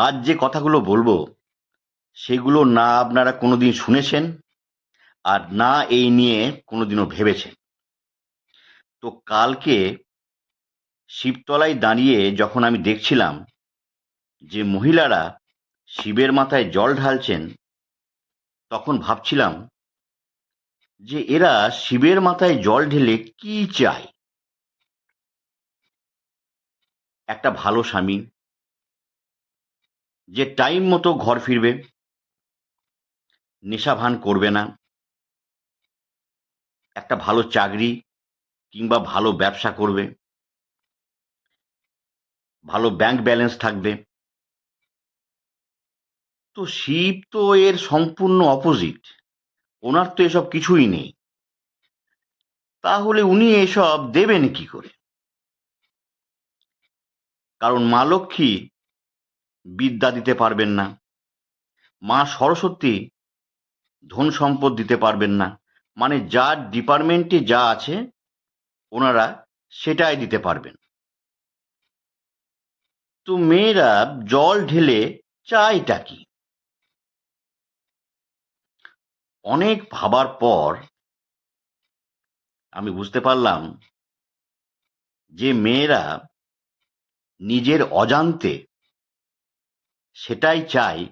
আজ যে কথাগুলো বলবো সেগুলো না আপনারা কোনোদিন শুনেছেন আর না এই নিয়ে কোনোদিনও ভেবেছেন। তো কালকে শিবতলায় দাঁড়িয়ে যখন আমি দেখছিলাম যে মহিলারা শিবের মাথায় জল ঢালছেন, তখন ভাবছিলাম যে এরা শিবের মাথায় জল ঢেলে কি চায়। একটা ভালো স্বামী, যে টাইম মতো ঘর ফিরবে, নেশা ভান করবে না, একটা ভালো চাকরি কিংবা ভালো ব্যবসা করবে, ভালো ব্যাংক ব্যালেন্স থাকবে। তো শিব তো এর সম্পূর্ণ অপোজিট। ওনার তো এসব কিছুই নেই। তাহলে উনি এসব দেবেন কি করে? কারণ মা লক্ষ্মী বিদ্যা দিতে পারবেন না, মা সরস্বতী ধন সম্পদ দিতে পারবেন না। মানে যার ডিপার্টমেন্টে যা আছে ওনারা সেটাই দিতে পারবেন। তো মেয়েরা জল ঢেলে চায়টা কি? অনেক ভাবার পর আমি বুঝতে পারলাম যে মেয়েরা নিজের অজান্তে সেটাই চায়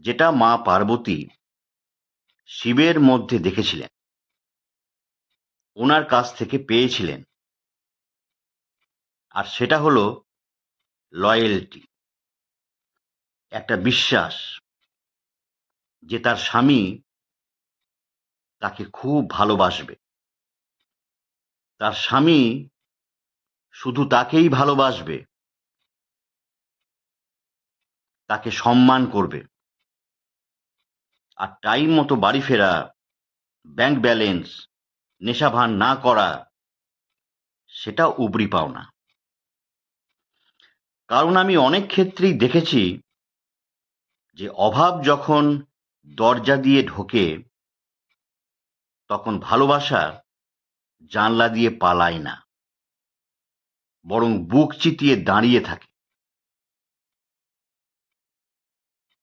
যেটা মা পার্বতী শিবের মধ্যে দেখেছিলেন, ওনার কাছ থেকে পেয়েছিলেন। আর সেটা হলো লয়্যালটি, একটা বিশ্বাস যে তার স্বামী তাকে খুব ভালোবাসবে, তার স্বামী শুধু তাকেই ভালোবাসবে, তাকে সম্মান করবে। আর টাইম মতো বাড়ি ফেরা, ব্যাংক ব্যালেন্স, নেশা ভান না করা, সেটা উপরি পাওনা। কারণ আমি অনেক ক্ষেত্রেই দেখেছি যে অভাব যখন দরজা দিয়ে ঢোকে, তখন ভালোবাসা জানলা দিয়ে পালায় না, বরং বুক চিতিয়ে দাঁড়িয়ে থাকে।